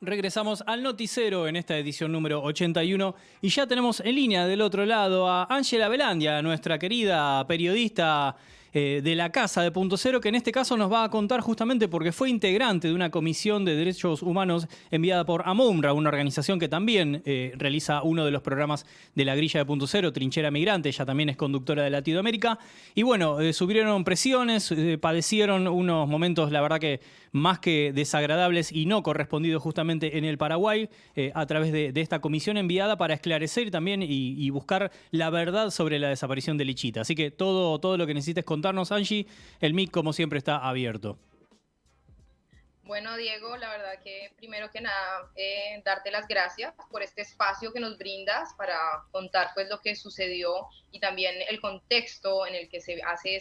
Regresamos al Noticero en esta edición número 81 y ya tenemos en línea del otro lado a Ángela Belandia, nuestra querida periodista de la Casa de Punto Cero, que en este caso nos va a contar justamente porque fue integrante de una comisión de derechos humanos enviada por AMUNRA, una organización que también realiza uno de los programas de la grilla de Punto Cero, Trinchera Migrante. Ella también es conductora de Latinoamérica. Y bueno, sufrieron presiones, padecieron unos momentos, la verdad que más que desagradables y no correspondidos justamente en el Paraguay, a través de esta comisión enviada para esclarecer también y buscar la verdad sobre la desaparición de Lichita. Así que todo lo que necesites contarnos, Angie, el mic como siempre está abierto. Bueno, Diego, la verdad que primero que nada, darte las gracias por este espacio que nos brindas para contar pues lo que sucedió y también el contexto en el que se hace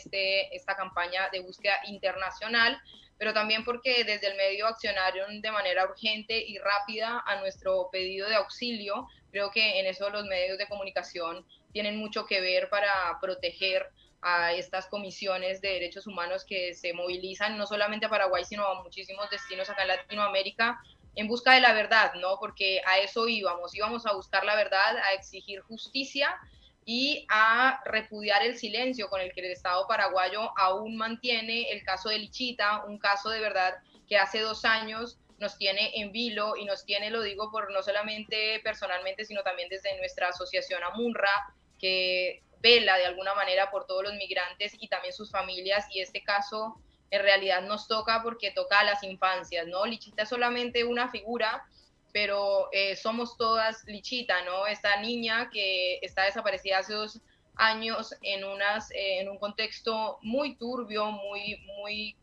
esta campaña de búsqueda internacional, pero también porque desde el medio accionaron de manera urgente y rápida a nuestro pedido de auxilio. Creo que en eso los medios de comunicación tienen mucho que ver para proteger a estas comisiones de derechos humanos que se movilizan no solamente a Paraguay, sino a muchísimos destinos acá en Latinoamérica en busca de la verdad, ¿no? Porque a eso íbamos a buscar la verdad, a exigir justicia y a repudiar el silencio con el que el Estado paraguayo aún mantiene el caso de Lichita, un caso de verdad que hace 2 años nos tiene en vilo y nos tiene, lo digo por no solamente personalmente, sino también desde nuestra asociación AMUNRA, que vela de alguna manera por todos los migrantes y también sus familias, y este caso en realidad nos toca porque toca a las infancias, ¿no? Lichita es solamente una figura, pero somos todas Lichita, ¿no? Esta niña que está desaparecida hace 2 años en un contexto muy turbio, muy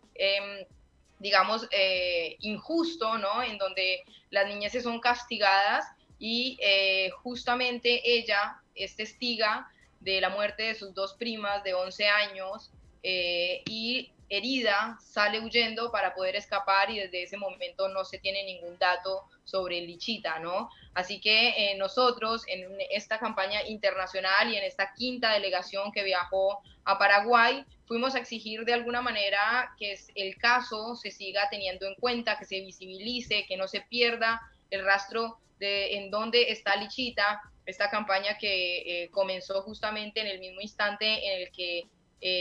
digamos, injusto, ¿no? En donde las niñeces son castigadas y justamente ella es testiga de la muerte de sus 2 primas de 11 años y herida sale huyendo para poder escapar y desde ese momento no se tiene ningún dato sobre Lichita, ¿no? Así que nosotros en esta campaña internacional y en esta quinta delegación que viajó a Paraguay, fuimos a exigir de alguna manera que el caso se siga teniendo en cuenta, que se visibilice, que no se pierda el rastro de en dónde está Lichita, esta campaña que comenzó justamente en el mismo instante en el que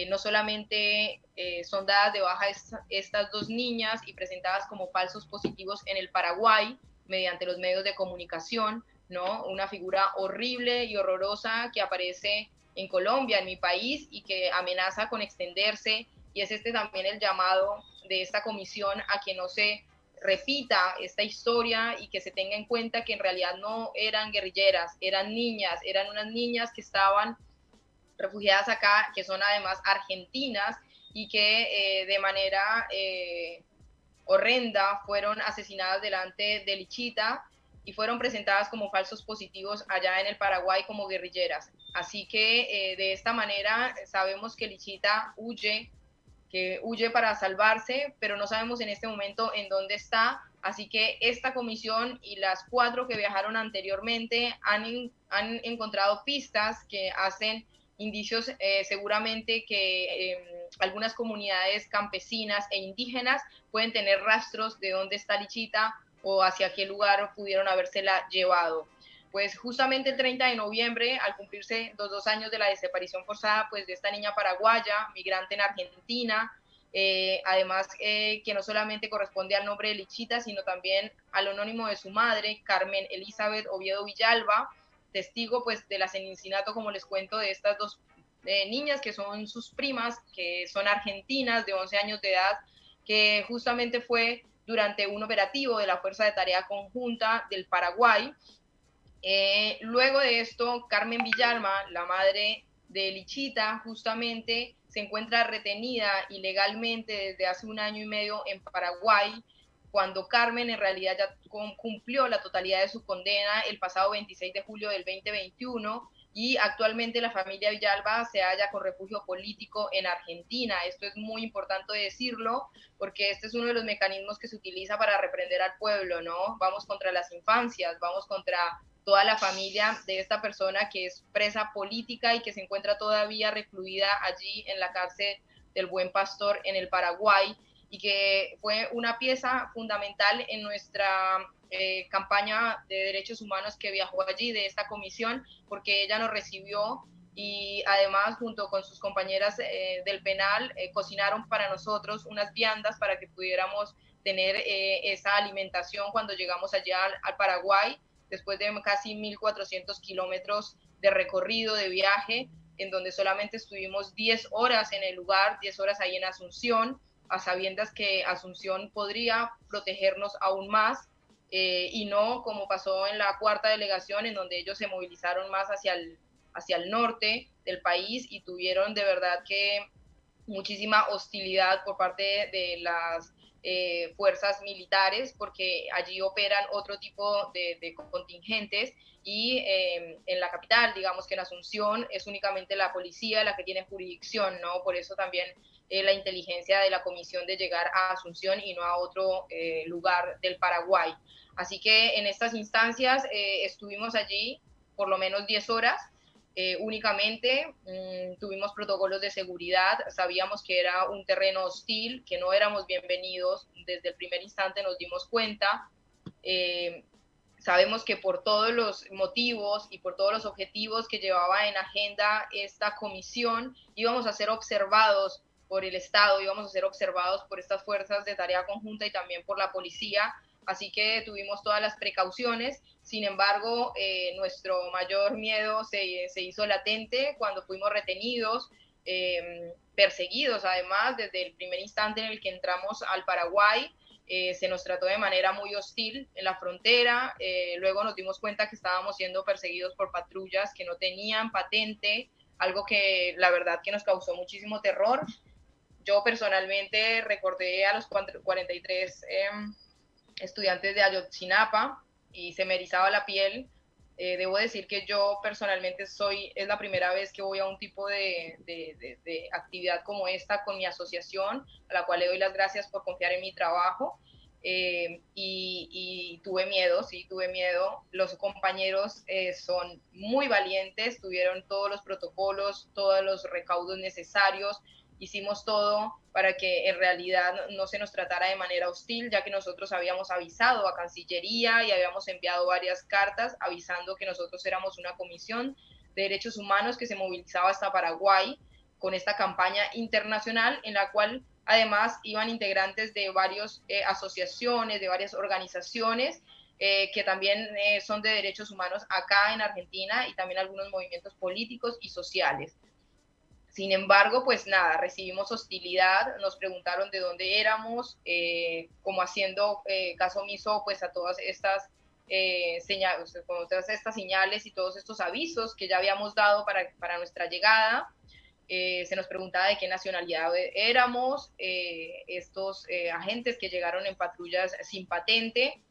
no solamente son dadas de baja estas 2 niñas y presentadas como falsos positivos en el Paraguay mediante los medios de comunicación, ¿no? Una figura horrible y horrorosa que aparece en Colombia, en mi país, y que amenaza con extenderse, y es también el llamado de esta comisión a que no se repita esta historia y que se tenga en cuenta que en realidad no eran guerrilleras, eran niñas, eran unas niñas que estaban refugiadas acá, que son además argentinas y que de manera horrenda fueron asesinadas delante de Lichita y fueron presentadas como falsos positivos allá en el Paraguay como guerrilleras. Así que de esta manera sabemos que Lichita huye para salvarse, pero no sabemos en este momento en dónde está. Así que esta comisión y las 4 que viajaron anteriormente han encontrado pistas que hacen indicios seguramente que algunas comunidades campesinas e indígenas pueden tener rastros de dónde está Lichita o hacia qué lugar pudieron habérsela llevado. Pues justamente el 30 de noviembre, al cumplirse los 2 años de la desaparición forzada pues de esta niña paraguaya, migrante en Argentina, además que no solamente corresponde al nombre de Lichita, sino también al anónimo de su madre, Carmen Elizabeth Oviedo Villalba, testigo pues del asesinato, como les cuento, de estas 2 niñas que son sus primas, que son argentinas de 11 años de edad, que justamente fue durante un operativo de la Fuerza de Tarea Conjunta del Paraguay. Luego de esto, Carmen Villalba, la madre de Lichita, justamente se encuentra retenida ilegalmente desde hace 1 año y medio en Paraguay, cuando Carmen en realidad ya cumplió la totalidad de su condena el pasado 26 de julio del 2021 y actualmente la familia Villalba se halla con refugio político en Argentina. Esto es muy importante decirlo porque este es uno de los mecanismos que se utiliza para reprender al pueblo, ¿no? Vamos contra las infancias, vamos contra toda la familia de esta persona que es presa política y que se encuentra todavía recluida allí en la cárcel del Buen Pastor en el Paraguay y que fue una pieza fundamental en nuestra campaña de derechos humanos que viajó allí, de esta comisión, porque ella nos recibió y además junto con sus compañeras del penal cocinaron para nosotros unas viandas para que pudiéramos tener esa alimentación cuando llegamos allá al Paraguay, después de casi 1.400 kilómetros de recorrido, de viaje, en donde solamente estuvimos 10 horas en el lugar, 10 horas ahí en Asunción, a sabiendas que Asunción podría protegernos aún más, y no como pasó en la cuarta delegación, en donde ellos se movilizaron más hacia el norte del país y tuvieron de verdad que muchísima hostilidad por parte de las fuerzas militares, porque allí operan otro tipo de contingentes y en la capital, digamos que en Asunción, es únicamente la policía la que tiene jurisdicción, ¿no? Por eso también la inteligencia de la comisión de llegar a Asunción y no a otro lugar del Paraguay. Así que en estas instancias estuvimos allí por lo menos 10 horas, únicamente. Tuvimos protocolos de seguridad, sabíamos que era un terreno hostil, que no éramos bienvenidos, desde el primer instante nos dimos cuenta. Sabemos que por todos los motivos y por todos los objetivos que llevaba en agenda esta comisión, íbamos a ser observados por el Estado, íbamos a ser observados por estas fuerzas de tarea conjunta y también por la policía, así que tuvimos todas las precauciones. Sin embargo, nuestro mayor miedo se hizo latente cuando fuimos retenidos, perseguidos además desde el primer instante en el que entramos al Paraguay. Se nos trató de manera muy hostil en la frontera, luego nos dimos cuenta que estábamos siendo perseguidos por patrullas que no tenían patente, algo que la verdad que nos causó muchísimo terror. Yo personalmente recordé a los 43 estudiantes de Ayotzinapa y se me erizaba la piel. Debo decir que yo personalmente es la primera vez que voy a un tipo de actividad como esta con mi asociación, a la cual le doy las gracias por confiar en mi trabajo. Y tuve miedo, sí, tuve miedo. Los compañeros son muy valientes, tuvieron todos los protocolos, todos los recaudos necesarios, hicimos todo para que en realidad no se nos tratara de manera hostil, ya que nosotros habíamos avisado a Cancillería y habíamos enviado varias cartas avisando que nosotros éramos una comisión de derechos humanos que se movilizaba hasta Paraguay con esta campaña internacional en la cual además iban integrantes de varias asociaciones, de varias organizaciones que también son de derechos humanos acá en Argentina y también algunos movimientos políticos y sociales. Sin embargo, pues nada, recibimos hostilidad, nos preguntaron de dónde éramos, como haciendo caso omiso pues a todas estas señales, con todas estas señales y todos estos avisos que ya habíamos dado para nuestra llegada. Se nos preguntaba de qué nacionalidad éramos, estos agentes que llegaron en patrullas sin patente,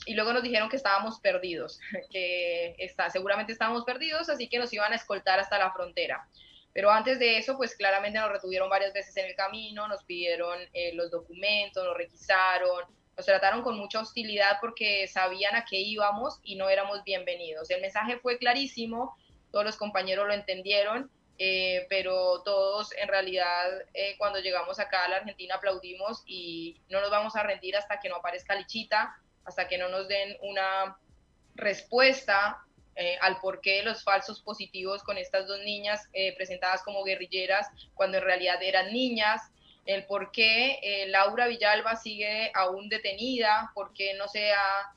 y luego nos dijeron que estábamos perdidos, que seguramente estábamos perdidos, así que nos iban a escoltar hasta la frontera. Pero antes de eso, pues claramente nos retuvieron varias veces en el camino, nos pidieron los documentos, nos requisaron, nos trataron con mucha hostilidad porque sabían a qué íbamos y no éramos bienvenidos. El mensaje fue clarísimo, todos los compañeros lo entendieron, pero todos en realidad cuando llegamos acá a la Argentina aplaudimos y no nos vamos a rendir hasta que no aparezca Lichita, hasta que no nos den una respuesta al porqué de los falsos positivos con estas dos niñas presentadas como guerrilleras cuando en realidad eran niñas, el por qué Laura Villalba sigue aún detenida, por qué no se ha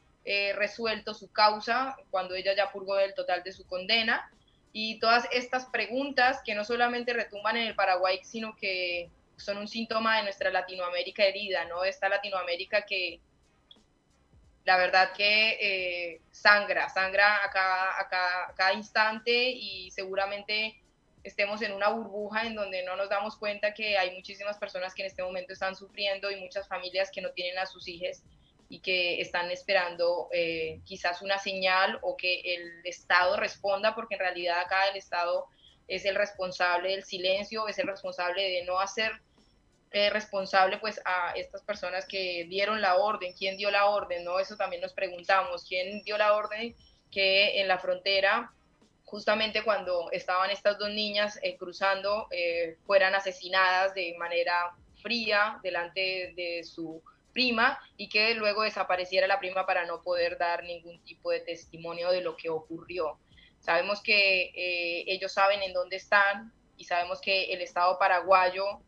resuelto su causa cuando ella ya purgó el total de su condena, y todas estas preguntas que no solamente retumban en el Paraguay, sino que son un síntoma de nuestra Latinoamérica herida, ¿no? Esta Latinoamérica que la verdad que sangra a cada instante, y seguramente estemos en una burbuja en donde no nos damos cuenta que hay muchísimas personas que en este momento están sufriendo y muchas familias que no tienen a sus hijos y que están esperando quizás una señal o que el Estado responda, porque en realidad acá el Estado es el responsable del silencio, es el responsable de no hacer responsable pues a estas personas que dieron la orden. ¿Quién dio la orden? ¿No? Eso también nos preguntamos. ¿Quién dio la orden que en la frontera, justamente cuando estaban estas dos niñas cruzando, fueran asesinadas de manera fría delante de su prima y que luego desapareciera la prima para no poder dar ningún tipo de testimonio de lo que ocurrió. Sabemos que ellos saben en dónde están y sabemos que el Estado paraguayo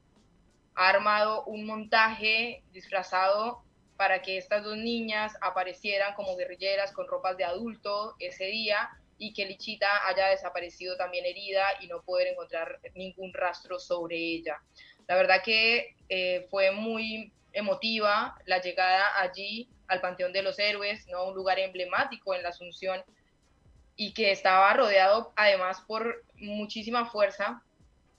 ha armado un montaje disfrazado para que estas dos niñas aparecieran como guerrilleras con ropas de adulto ese día y que Lichita haya desaparecido también herida y no poder encontrar ningún rastro sobre ella. La verdad que fue muy emotiva la llegada allí al Panteón de los Héroes, ¿no? Un lugar emblemático en la Asunción y que estaba rodeado además por muchísima fuerza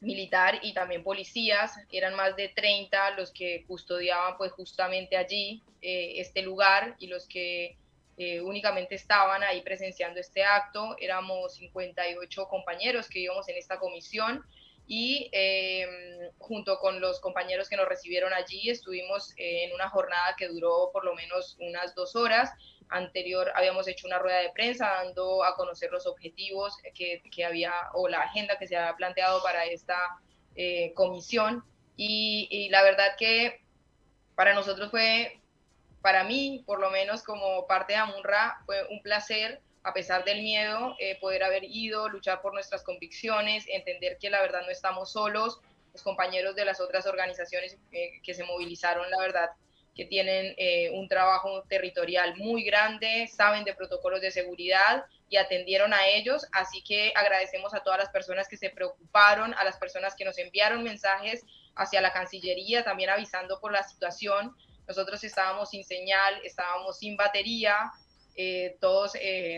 militar y también policías. Eran más de 30 los que custodiaban pues justamente allí este lugar y los que únicamente estaban ahí presenciando este acto. Éramos 58 compañeros que íbamos en esta comisión y junto con los compañeros que nos recibieron allí estuvimos en una jornada que duró por lo menos unas 2 horas. Anterior habíamos hecho una rueda de prensa dando a conocer los objetivos que había o la agenda que se había planteado para esta comisión y la verdad que para nosotros fue, para mí por lo menos como parte de AMUNRA, fue un placer a pesar del miedo, poder haber ido, luchar por nuestras convicciones, entender que la verdad no estamos solos, los compañeros de las otras organizaciones que se movilizaron, la verdad, que tienen un trabajo territorial muy grande, saben de protocolos de seguridad y atendieron a ellos, así que agradecemos a todas las personas que se preocuparon, a las personas que nos enviaron mensajes hacia la Cancillería, también avisando por la situación. Nosotros estábamos sin señal, estábamos sin batería, todos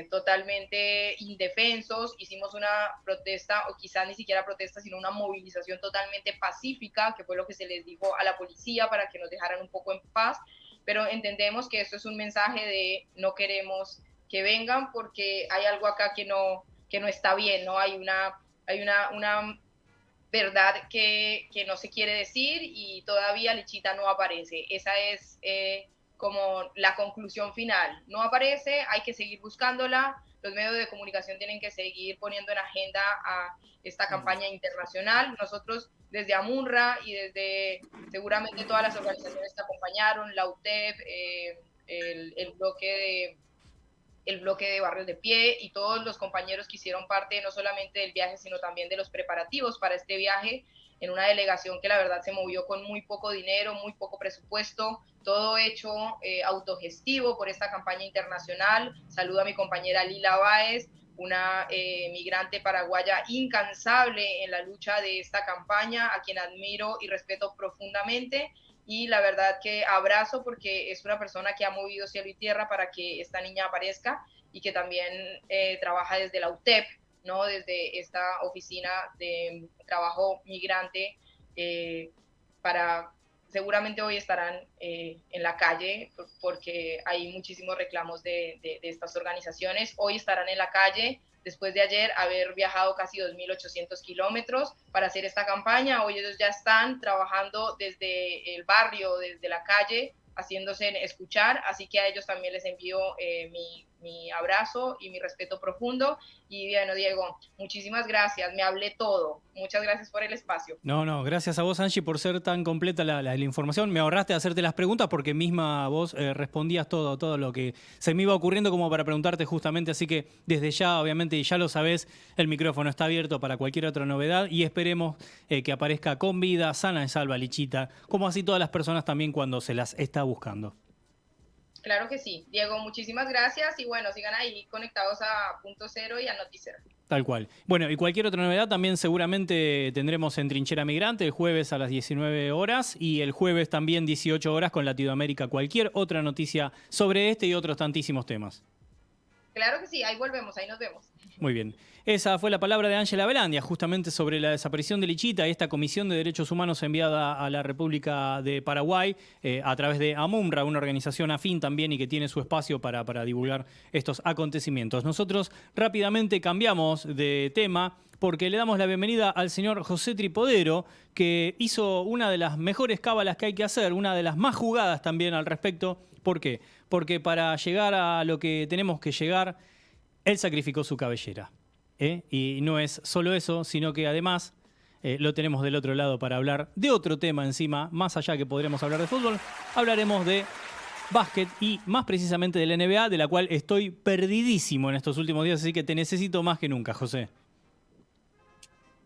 totalmente indefensos, hicimos una protesta, o quizás ni siquiera protesta, sino una movilización totalmente pacífica, que fue lo que se les dijo a la policía para que nos dejaran un poco en paz, pero entendemos que esto es un mensaje de no queremos que vengan porque hay algo acá que no está bien, ¿no? Hay una verdad que no se quiere decir y todavía Lichita no aparece. Esa es como la conclusión final. No aparece, hay que seguir buscándola, los medios de comunicación tienen que seguir poniendo en agenda a esta campaña internacional. Nosotros desde AMUNRA y desde seguramente todas las organizaciones que acompañaron, la UTEP, el bloque de Barrios de Pie y todos los compañeros que hicieron parte no solamente del viaje, sino también de los preparativos para este viaje, en una delegación que la verdad se movió con muy poco dinero, muy poco presupuesto, todo hecho autogestivo por esta campaña internacional. Saludo a mi compañera Lila Báez, una migrante paraguaya incansable en la lucha de esta campaña, a quien admiro y respeto profundamente. Y la verdad que abrazo porque es una persona que ha movido cielo y tierra para que esta niña aparezca y que también trabaja desde la UTEP, ¿no? Desde esta oficina de trabajo migrante para... Seguramente hoy estarán en la calle porque hay muchísimos reclamos de estas organizaciones. Hoy estarán en la calle después de ayer haber viajado casi 2.800 kilómetros para hacer esta campaña. Hoy ellos ya están trabajando desde el barrio, desde la calle, haciéndose escuchar, así que a ellos también les envío mi abrazo y mi respeto profundo. Y bueno, Diego, muchísimas gracias, me hablé todo. Muchas gracias por el espacio. No, gracias a vos, Angie, por ser tan completa la información. Me ahorraste de hacerte las preguntas porque misma vos respondías todo lo que se me iba ocurriendo como para preguntarte justamente. Así que desde ya, obviamente, y ya lo sabés, el micrófono está abierto para cualquier otra novedad y esperemos que aparezca con vida, sana y salva Lichita, como así todas las personas también cuando se las está buscando. Claro que sí. Diego, muchísimas gracias y bueno, sigan ahí conectados a Punto Cero y a Noticero. Tal cual. Bueno, y cualquier otra novedad también seguramente tendremos en Trinchera Migrante el jueves a las 19 horas y el jueves también 18 horas con Latinoamérica. Cualquier otra noticia sobre este y otros tantísimos temas. Claro que sí, ahí volvemos, ahí nos vemos. Muy bien. Esa fue la palabra de Ángela Belandia, justamente sobre la desaparición de Lichita y esta Comisión de Derechos Humanos enviada a la República de Paraguay a través de AMUNRA, una organización afín también y que tiene su espacio para divulgar estos acontecimientos. Nosotros rápidamente cambiamos de tema porque le damos la bienvenida al señor José Tripodero, que hizo una de las mejores cábalas que hay que hacer, una de las más jugadas también al respecto. ¿Por qué? Porque para llegar a lo que tenemos que llegar, él sacrificó su cabellera. Y no es solo eso, sino que además lo tenemos del otro lado para hablar de otro tema encima, más allá que podremos hablar de fútbol, hablaremos de básquet y más precisamente de la NBA, de la cual estoy perdidísimo en estos últimos días, así que te necesito más que nunca, José.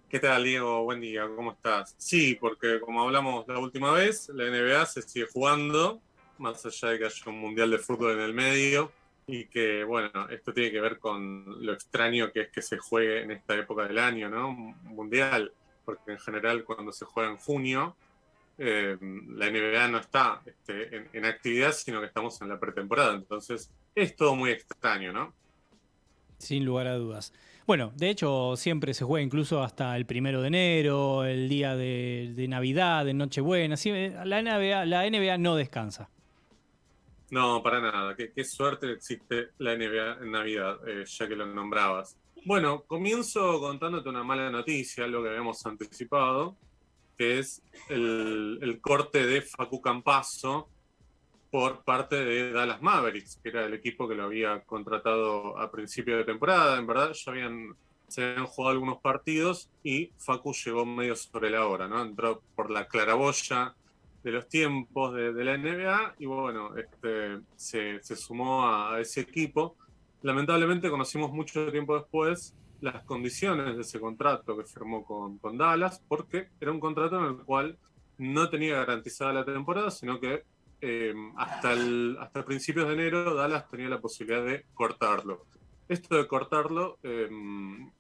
¿Qué tal, Diego? Buen día, ¿cómo estás? Sí, porque como hablamos la última vez, la NBA se sigue jugando, más allá de que haya un mundial de fútbol en el medio, y que, bueno, esto tiene que ver con lo extraño que es que se juegue en esta época del año, ¿no? Mundial, porque en general cuando se juega en junio, la NBA no está en actividad, sino que estamos en la pretemporada, entonces es todo muy extraño, ¿no? Sin lugar a dudas. Bueno, de hecho siempre se juega incluso hasta el 1 de enero, el día de Navidad, de Nochebuena. Sí, la NBA no descansa. No, para nada. Qué suerte que existe la NBA en Navidad, ya que lo nombrabas. Bueno, comienzo contándote una mala noticia, lo que habíamos anticipado, que es el corte de Facu Campazzo por parte de Dallas Mavericks, que era el equipo que lo había contratado a principio de temporada. En verdad se habían jugado algunos partidos y Facu llegó medio sobre la hora, ¿no? Entró por la claraboya de los tiempos de la NBA y bueno, se sumó a ese equipo. Lamentablemente conocimos mucho tiempo después las condiciones de ese contrato que firmó con Dallas, porque era un contrato en el cual no tenía garantizada la temporada, sino que hasta principios de enero Dallas tenía la posibilidad de cortarlo. Esto de cortarlo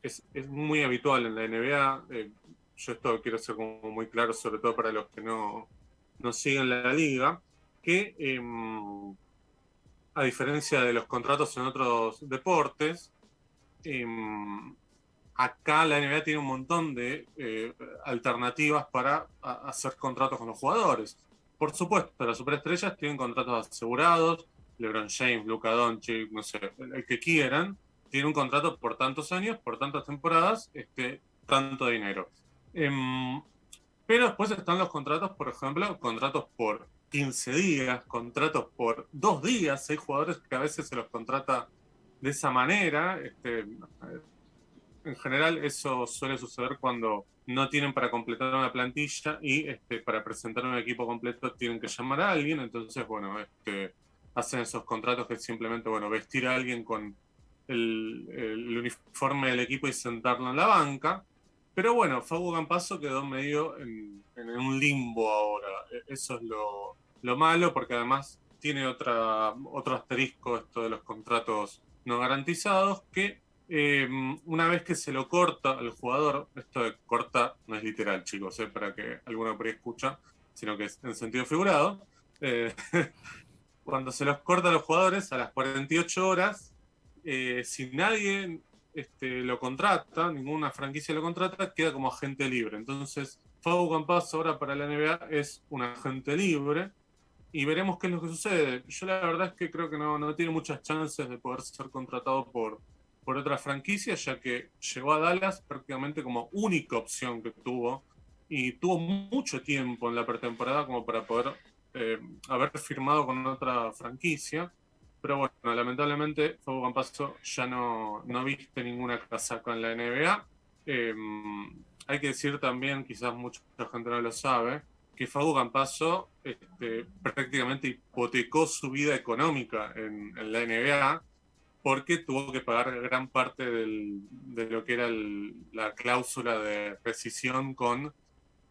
es muy habitual en la NBA. Yo esto quiero ser como muy claro, sobre todo para los que no siguen la liga, que a diferencia de los contratos en otros deportes, acá la NBA tiene un montón de alternativas para hacer contratos con los jugadores. Por supuesto, las superestrellas tienen contratos asegurados, LeBron James, Luka Doncic, no sé, el que quieran, tiene un contrato por tantos años, por tantas temporadas, tanto dinero. Pero después están los contratos, por ejemplo, contratos por 15 días, contratos por 2 días. Hay jugadores que a veces se los contrata de esa manera. En general eso suele suceder cuando no tienen para completar una plantilla y para presentar un equipo completo tienen que llamar a alguien. Entonces, bueno, hacen esos contratos que es simplemente, bueno, vestir a alguien con el uniforme del equipo y sentarlo en la banca. Pero bueno, Facu Campazzo quedó medio en un limbo ahora. Eso es lo malo, porque además tiene otro asterisco esto de los contratos no garantizados, que una vez que se lo corta al jugador, esto de corta no es literal, chicos, para que alguno por ahí escucha, sino que es en sentido figurado. Cuando se los corta a los jugadores a las 48 horas, si nadie lo contrata, ninguna franquicia lo contrata, queda como agente libre. Entonces, Facu Campazzo ahora para la NBA es un agente libre y veremos qué es lo que sucede. Yo la verdad es que creo que no tiene muchas chances de poder ser contratado por otra franquicia, ya que llegó a Dallas prácticamente como única opción que tuvo y tuvo mucho tiempo en la pretemporada como para poder haber firmado con otra franquicia. Pero bueno, lamentablemente Facu Campazzo ya no viste ninguna casaca en la NBA. Hay que decir también, quizás mucha gente no lo sabe, que Facu Campazzo prácticamente hipotecó su vida económica en la NBA porque tuvo que pagar gran parte de lo que era la cláusula de rescisión con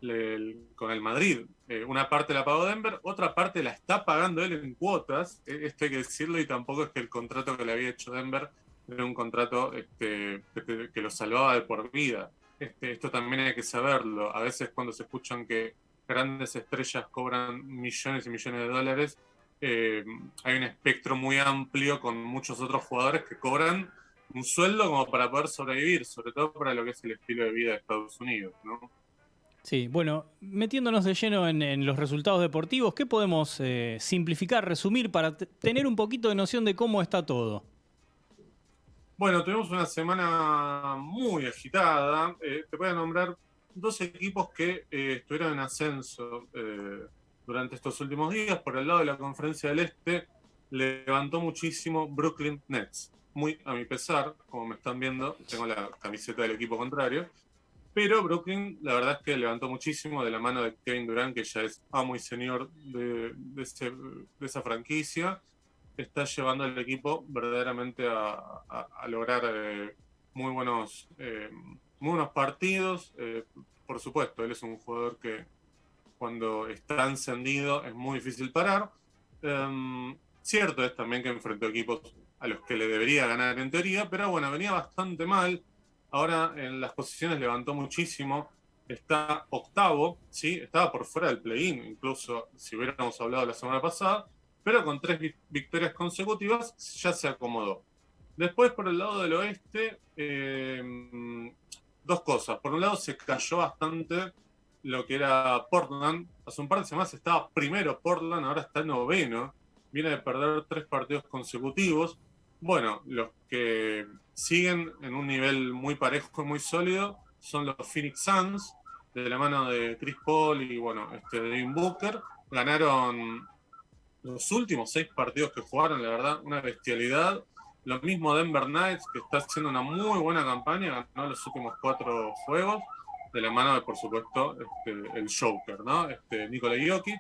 el Madrid. Una parte la pagó Denver, otra parte la está pagando él en cuotas. Esto hay que decirlo, y tampoco es que el contrato que le había hecho Denver era un contrato que lo salvaba de por vida. Esto también hay que saberlo. A veces cuando se escuchan que grandes estrellas cobran millones y millones de dólares, hay un espectro muy amplio con muchos otros jugadores que cobran un sueldo como para poder sobrevivir, sobre todo para lo que es el estilo de vida de Estados Unidos, ¿no? Sí, bueno, metiéndonos de lleno en los resultados deportivos, ¿qué podemos simplificar, resumir para tener un poquito de noción de cómo está todo? Bueno, tuvimos una semana muy agitada. Te voy a nombrar 2 equipos que estuvieron en ascenso durante estos últimos días. Por el lado de la Conferencia del Este, levantó muchísimo Brooklyn Nets. Muy a mi pesar, como me están viendo, tengo la camiseta del equipo contrario. pero Brooklyn la verdad es que levantó muchísimo de la mano de Kevin Durant, que ya es amo y señor de esa franquicia. Está llevando al equipo verdaderamente a lograr muy buenos partidos. Por supuesto, él es un jugador que cuando está encendido es muy difícil parar. Cierto es también que enfrentó equipos a los que le debería ganar en teoría, pero bueno, venía bastante mal. Ahora en las posiciones levantó muchísimo. Está octavo, ¿sí? Estaba por fuera del play-in, incluso si hubiéramos hablado la semana pasada, pero con 3 victorias consecutivas ya se acomodó. Después, por el lado del oeste, dos cosas. Por un lado, se cayó bastante lo que era Portland. Hace un par de semanas estaba primero Portland, ahora está noveno. Viene de perder 3 partidos consecutivos. Bueno, los que siguen en un nivel muy parejo y muy sólido son los Phoenix Suns, de la mano de Chris Paul y bueno, Devin Booker. Ganaron los últimos 6 partidos que jugaron, la verdad, una bestialidad. Lo mismo Denver Knights, que está haciendo una muy buena campaña, ganó los últimos 4 juegos, de la mano de, por supuesto, el Joker, ¿no? Nikola Jokic.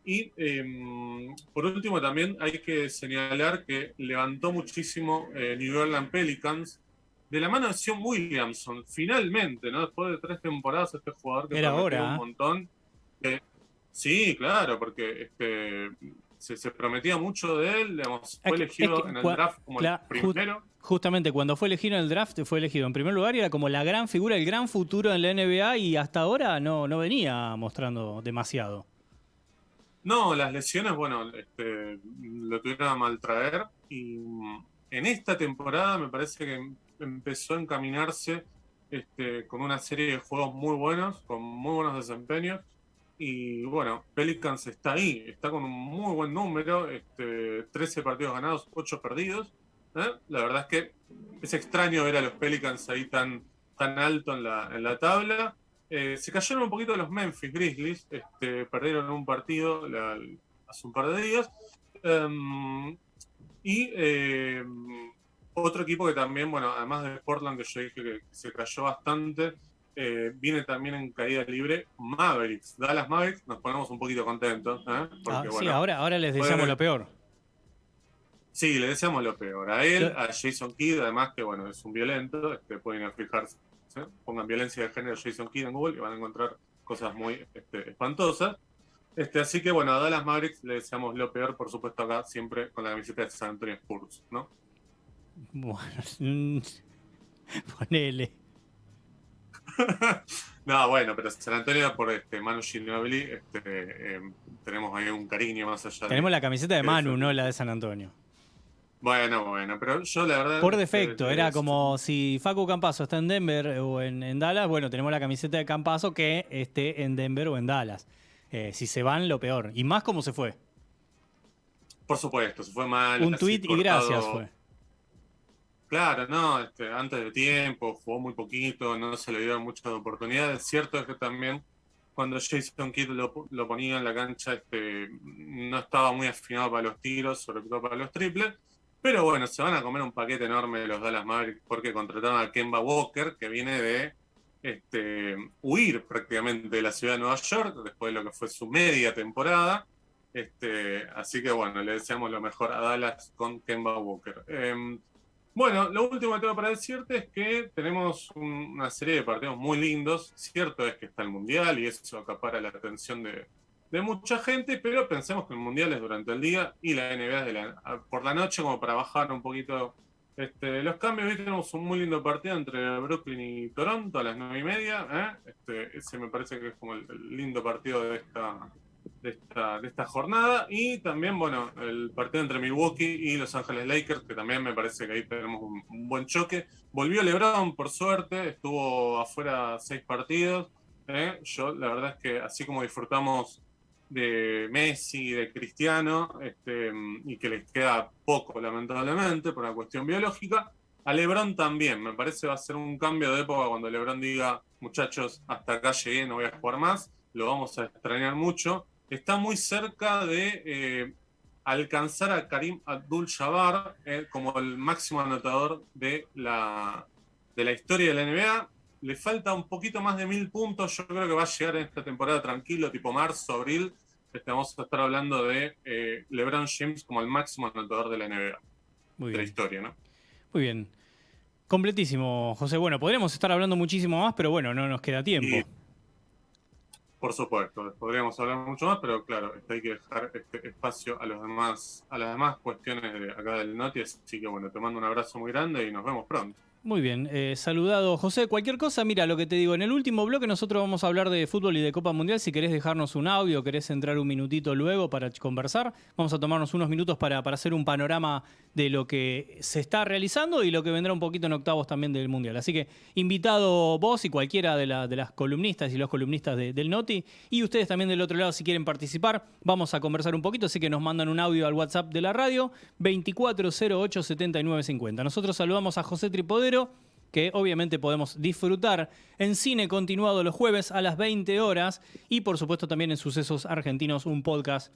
Y por último también hay que señalar que levantó muchísimo New Orleans Pelicans, de la mano de Zion Williamson, finalmente, ¿no? Después de 3 temporadas, este jugador que Era prometió hora, un montón. Sí, claro, porque se prometía mucho de él, digamos, fue elegido en el draft como el primero. Justamente cuando fue elegido en el draft, fue elegido en primer lugar y era como la gran figura, el gran futuro en la NBA y hasta ahora no venía mostrando demasiado. No, las lesiones, bueno, lo tuvieron a maltraer y en esta temporada me parece que empezó a encaminarse con una serie de juegos muy buenos, con muy buenos desempeños. Y bueno, Pelicans está ahí, está con un muy buen número, 13 partidos ganados, 8 perdidos. La verdad es que es extraño ver a los Pelicans ahí tan alto en la tabla. Se cayeron un poquito los Memphis Grizzlies, perdieron un partido hace un par de días. Otro equipo que también, bueno, además de Portland, que yo dije que se cayó bastante, viene también en caída libre Mavericks. Dallas Mavericks, nos ponemos un poquito contentos. Porque, sí, bueno, ahora les deseamos lo peor. Sí, le deseamos lo peor. A él, a Jason Kidd, además que bueno, es un violento, pueden ir a fijarse. Pongan violencia de género Jason Kidd en Google y van a encontrar cosas muy espantosas. Así que bueno, a Dallas Mavericks le deseamos lo peor, por supuesto, acá siempre con la camiseta de San Antonio Spurs, ¿no? Bueno, ponele. No, bueno, pero San Antonio por Manu Ginobili tenemos ahí un cariño más allá. Tenemos la camiseta de Manu, no la de San Antonio. Bueno, pero yo la verdad... Por defecto, era como si Facu Campazzo está en Denver o en Dallas, bueno, tenemos la camiseta de Campazzo que esté en Denver o en Dallas. Si se van, lo peor. Y más como se fue. Por supuesto, se fue mal. Un tuit y gracias fue. Claro, no, antes de tiempo, jugó muy poquito, no se le dieron muchas oportunidades. Cierto es que también cuando Jason Kidd lo ponía en la cancha, no estaba muy afinado para los tiros, sobre todo para los triples. Pero bueno, se van a comer un paquete enorme de los Dallas Mavericks porque contrataron a Kemba Walker, que viene de huir prácticamente de la ciudad de Nueva York, después de lo que fue su media temporada. Así que bueno, le deseamos lo mejor a Dallas con Kemba Walker. Bueno, lo último que tengo para decirte es que tenemos una serie de partidos muy lindos. Cierto es que está el Mundial y eso acapara la atención de mucha gente, pero pensemos que el Mundial es durante el día y la NBA es por la noche, como para bajar un poquito los cambios. Hoy tenemos un muy lindo partido entre Brooklyn y Toronto a las 9:30. Ese me parece que es como el lindo partido de esta jornada. Y también, bueno, el partido entre Milwaukee y Los Ángeles Lakers, que también me parece que ahí tenemos un buen choque. Volvió LeBron, por suerte, estuvo afuera 6 partidos. Yo, la verdad es que así como disfrutamos de Messi, de Cristiano, y que les queda poco, lamentablemente, por una cuestión biológica, a LeBron también. Me parece va a ser un cambio de época cuando LeBron diga, muchachos, hasta acá llegué, no voy a jugar más, lo vamos a extrañar mucho. Está muy cerca de alcanzar a Karim Abdul-Jabbar como el máximo anotador de la historia de la NBA. le falta un poquito más de 1000 puntos. Yo creo que va a llegar en esta temporada tranquilo, tipo marzo, abril. Vamos a estar hablando de LeBron James como el máximo anotador de la NBA. Muy de la bien. historia, ¿no? Muy bien. Completísimo, José. Bueno, podríamos estar hablando muchísimo más, pero bueno, no nos queda tiempo. Y, por supuesto, podríamos hablar mucho más, pero claro, hay que dejar este espacio a las demás cuestiones de acá del Noti. Así que bueno, te mando un abrazo muy grande y nos vemos pronto. Muy bien, saludado José. Cualquier cosa, mira lo que te digo, en el último bloque nosotros vamos a hablar de fútbol y de Copa Mundial. Si querés dejarnos un audio, querés entrar un minutito luego para conversar, vamos a tomarnos unos minutos para hacer un panorama de lo que se está realizando y lo que vendrá un poquito en octavos también del Mundial. Así que invitado vos y cualquiera de las columnistas y los columnistas del Noti, y ustedes también del otro lado si quieren participar, vamos a conversar un poquito, así que nos mandan un audio al WhatsApp de la radio, 2408-7950. Nosotros saludamos a José Tripodero, que obviamente podemos disfrutar en Cine Continuado los jueves a las 20 horas y por supuesto también en Sucesos Argentinos, un podcast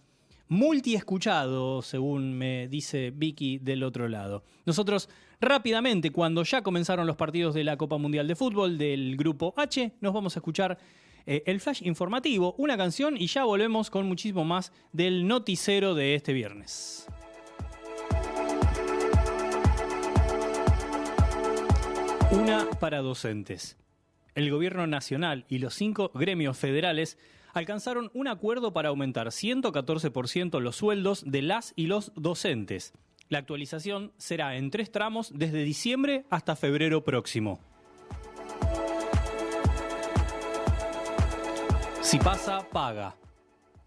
multiescuchado, según me dice Vicky del otro lado. Nosotros rápidamente, cuando ya comenzaron los partidos de la Copa Mundial de Fútbol del Grupo H, nos vamos a escuchar el flash informativo, una canción y ya volvemos con muchísimo más del noticiero de este viernes. Una para docentes. El gobierno nacional y los 5 gremios federales alcanzaron un acuerdo para aumentar 114% los sueldos de las y los docentes. La actualización será en 3 tramos desde diciembre hasta febrero próximo. Si pasa, paga.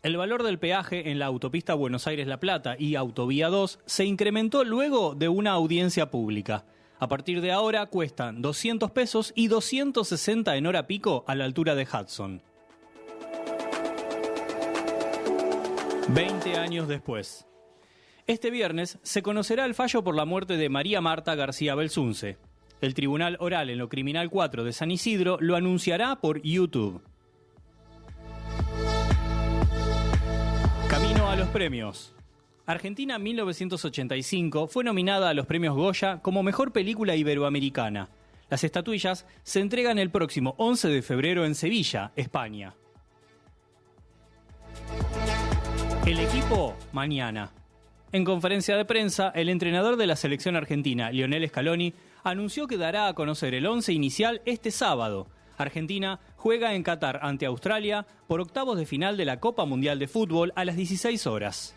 El valor del peaje en la autopista Buenos Aires-La Plata y Autovía 2 se incrementó luego de una audiencia pública. A partir de ahora cuestan 200 pesos y 260 en hora pico a la altura de Hudson. 20 años después. Este viernes se conocerá el fallo por la muerte de María Marta García Belsunce. El Tribunal Oral en lo Criminal 4 de San Isidro lo anunciará por YouTube. Camino a los premios. Argentina 1985 fue nominada a los premios Goya como Mejor Película Iberoamericana. Las estatuillas se entregan el próximo 11 de febrero en Sevilla, España. El equipo, mañana. En conferencia de prensa, el entrenador de la selección argentina, Lionel Scaloni, anunció que dará a conocer el 11 inicial este sábado. Argentina juega en Qatar ante Australia por octavos de final de la Copa Mundial de Fútbol a las 16 horas.